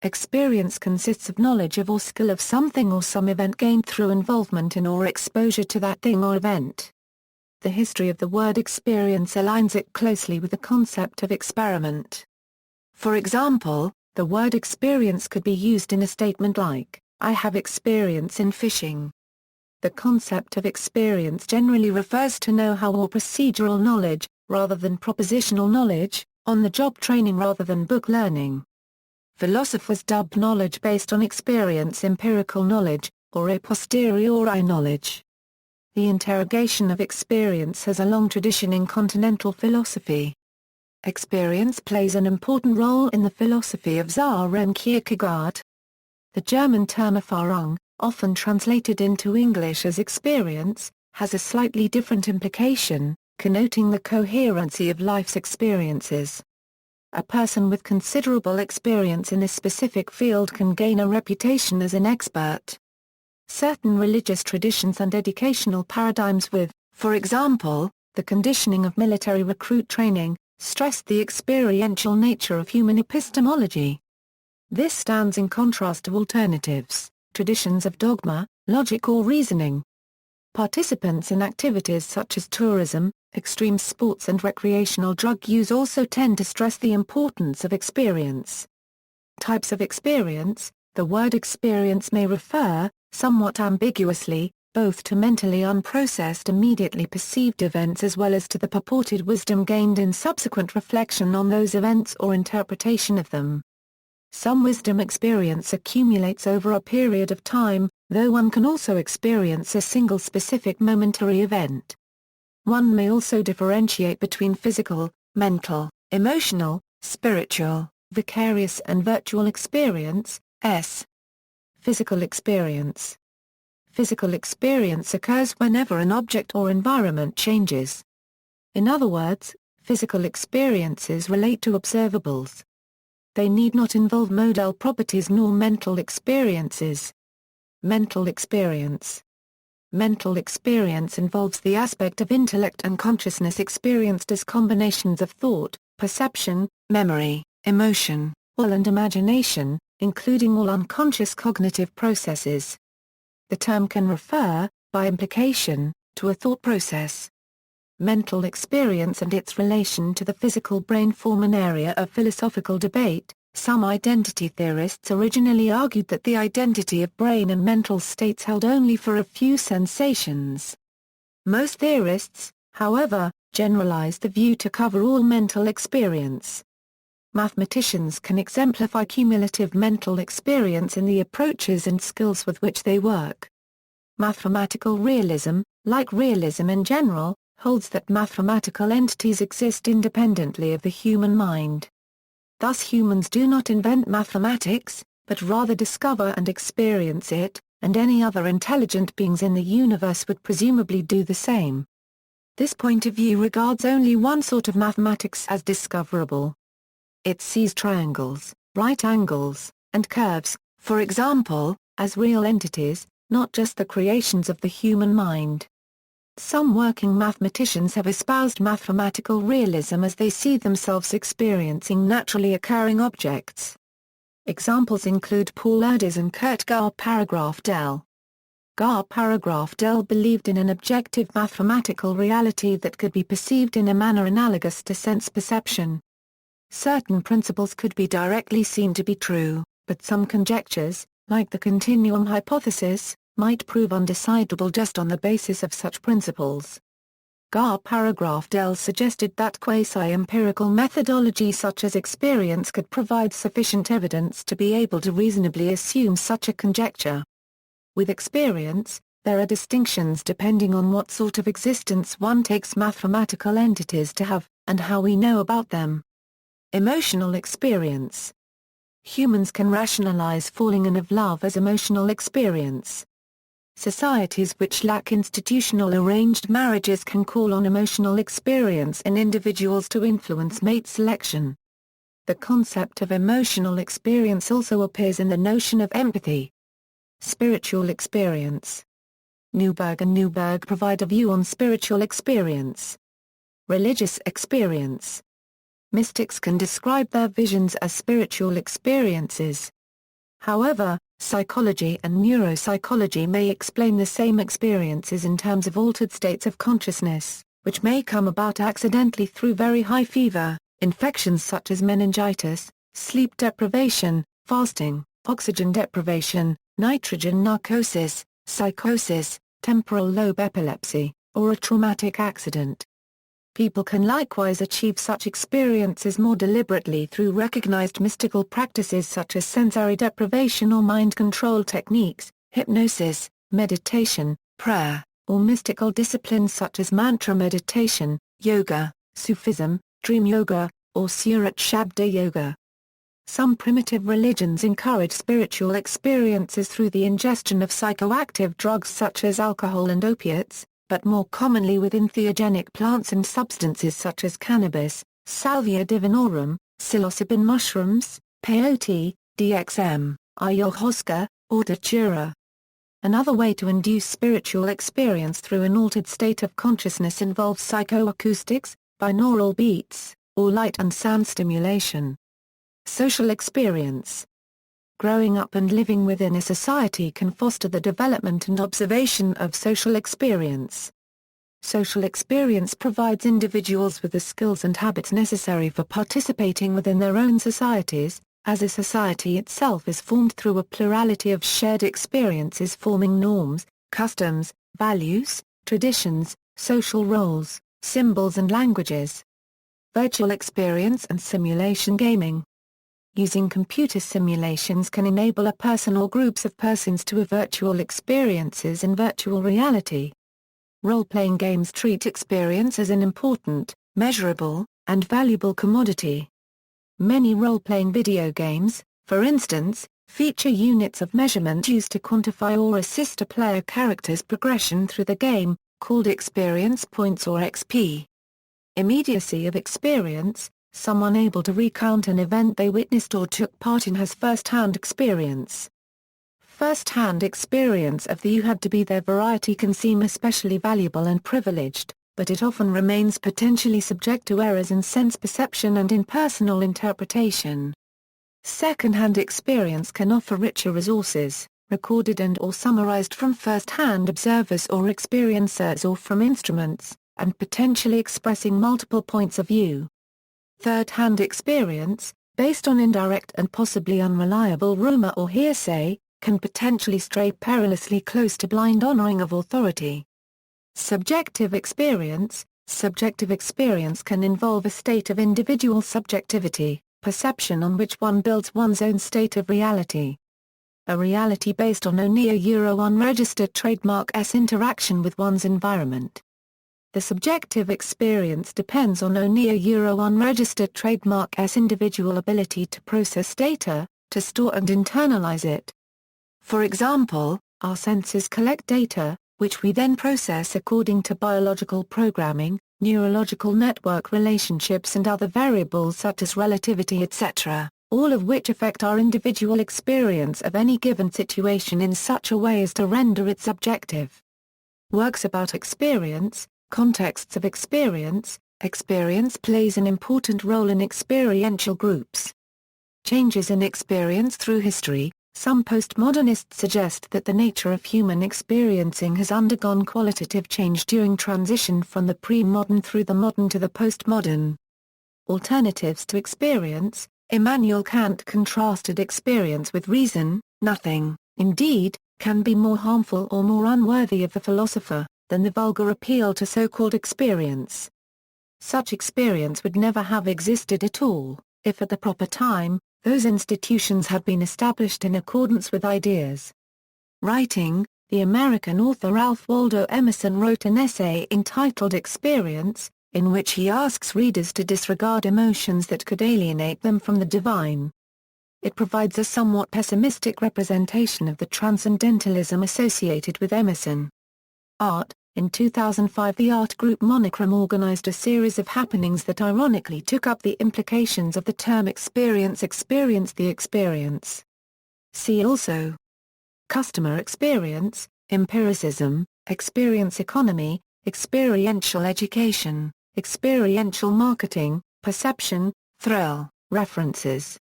experience consists of knowledge of or skill of something or some event gained through involvement in or exposure to that thing or event. The history of the word experience aligns it closely with the concept of experiment. For example, the word experience could be used in a statement like, "I have experience in fishing." The concept of experience generally refers to know-how or procedural knowledge, rather than propositional knowledge, on-the-job training rather than book learning. Philosophers dubbed knowledge based on experience empirical knowledge, or a posteriori knowledge. The interrogation of experience has a long tradition in continental philosophy. Experience plays an important role in the philosophy of Søren Kierkegaard. The German term Erfahrung, often translated into English as experience, has a slightly different implication, connoting the coherency of life's experiences. A person with considerable experience in a specific field can gain a reputation as an expert. Certain religious traditions and educational paradigms with, for example, the conditioning of military recruit training, stressed the experiential nature of human epistemology. This stands in contrast to alternatives, traditions of dogma, logic or reasoning. Participants in activities such as tourism, extreme sports and recreational drug use also tend to stress the importance of experience. Types of experience. The word experience may refer, somewhat ambiguously, both to mentally unprocessed immediately perceived events as well as to the purported wisdom gained in subsequent reflection on those events or interpretation of them. Some wisdom experience accumulates over a period of time, though one can also experience a single specific momentary event. One may also differentiate between physical, mental, emotional, spiritual, vicarious and virtual experience. Physical experience. Physical experience occurs whenever an object or environment changes. In other words, physical experiences relate to observables. They need not involve modal properties nor mental experiences. Mental experience. Mental experience involves the aspect of intellect and consciousness experienced as combinations of thought, perception, memory, emotion, will and imagination, including all unconscious cognitive processes. The term can refer, by implication, to a thought process. Mental experience and its relation to the physical brain form an area of philosophical debate. Some identity theorists originally argued that the identity of brain and mental states held only for a few sensations. Most theorists, however, generalized the view to cover all mental experience. Mathematicians can exemplify cumulative mental experience in the approaches and skills with which they work. Mathematical realism, like realism in general, holds that mathematical entities exist independently of the human mind. Thus humans do not invent mathematics, but rather discover and experience it, and any other intelligent beings in the universe would presumably do the same. This point of view regards only one sort of mathematics as discoverable. It sees triangles, right angles, and curves, for example, as real entities, not just the creations of the human mind. Some working mathematicians have espoused mathematical realism as they see themselves experiencing naturally occurring objects. Examples include Paul Erdős and Kurt Gar-Paragraph-Dell. Gar-Paragraph-Dell believed in an objective mathematical reality that could be perceived in a manner analogous to sense perception. Certain principles could be directly seen to be true, but some conjectures, like the continuum hypothesis, might prove undecidable just on the basis of such principles. Gar-Paragraph-Dell suggested that quasi-empirical methodology such as experience could provide sufficient evidence to be able to reasonably assume such a conjecture. With experience, there are distinctions depending on what sort of existence one takes mathematical entities to have, and how we know about them. Emotional experience. Humans can rationalize falling in love as emotional experience. Societies which lack institutional arranged marriages can call on emotional experience in individuals to influence mate selection. The concept of emotional experience also appears in the notion of empathy. Spiritual experience. Newberg and Newberg provide a view on spiritual experience. Religious experience. Mystics can describe their visions as spiritual experiences. However, psychology and neuropsychology may explain the same experiences in terms of altered states of consciousness, which may come about accidentally through very high fever, infections such as meningitis, sleep deprivation, fasting, oxygen deprivation, nitrogen narcosis, psychosis, temporal lobe epilepsy, or a traumatic accident. People can likewise achieve such experiences more deliberately through recognized mystical practices such as sensory deprivation or mind control techniques, hypnosis, meditation, prayer, or mystical disciplines such as mantra meditation, yoga, Sufism, dream yoga, or Surat Shabda yoga. Some primitive religions encourage spiritual experiences through the ingestion of psychoactive drugs such as alcohol and opiates, but more commonly with entheogenic plants and substances such as cannabis, Salvia divinorum, psilocybin mushrooms, peyote, DXM, ayahuasca, or datura. Another way to induce spiritual experience through an altered state of consciousness involves psychoacoustics, binaural beats, or light and sound stimulation. Social experience. Growing up and living within a society can foster the development and observation of social experience. Social experience provides individuals with the skills and habits necessary for participating within their own societies, as a society itself is formed through a plurality of shared experiences forming norms, customs, values, traditions, social roles, symbols and languages. Virtual experience and simulation gaming. Using computer simulations can enable a person or groups of persons to have virtual experiences in virtual reality. Role-playing games treat experience as an important, measurable, and valuable commodity. Many role-playing video games, for instance, feature units of measurement used to quantify or assist a player character's progression through the game, called experience points or XP. Immediacy of experience. Someone able to recount an event they witnessed or took part in has first-hand experience. First-hand experience of the you had to be there variety can seem especially valuable and privileged, but it often remains potentially subject to errors in sense perception and in personal interpretation. Second-hand experience can offer richer resources, recorded and or summarized from first-hand observers or experiencers or from instruments, and potentially expressing multiple points of view. Third-hand experience, based on indirect and possibly unreliable rumor or hearsay, can potentially stray perilously close to blind honoring of authority. Subjective experience can involve a state of individual subjectivity, perception on which one builds one's own state of reality. A reality based on unregistered trademark interaction with one's environment. The subjective experience depends on unregistered trademark's individual ability to process data, to store and internalize it. For example, our senses collect data, which we then process according to biological programming, neurological network relationships and other variables such as relativity etc., all of which affect our individual experience of any given situation in such a way as to render it subjective. Works about experience. Contexts of experience. Experience plays an important role in experiential groups. Changes in experience through history. Some postmodernists suggest that the nature of human experiencing has undergone qualitative change during transition from the pre-modern through the modern to the postmodern. Alternatives to experience. Immanuel Kant contrasted experience with reason. Nothing, indeed, can be more harmful or more unworthy of the philosopher than the vulgar appeal to so-called experience. Such experience would never have existed at all, if at the proper time, those institutions had been established in accordance with ideas. Writing. The American author Ralph Waldo Emerson wrote an essay entitled Experience, in which he asks readers to disregard emotions that could alienate them from the divine. It provides a somewhat pessimistic representation of the transcendentalism associated with Emerson. Art. In 2005 the art group Monochrom organized a series of happenings that ironically took up the implications of the term experience the experience. See also: customer experience, empiricism, experience economy, experiential education, experiential marketing, perception, thrill. References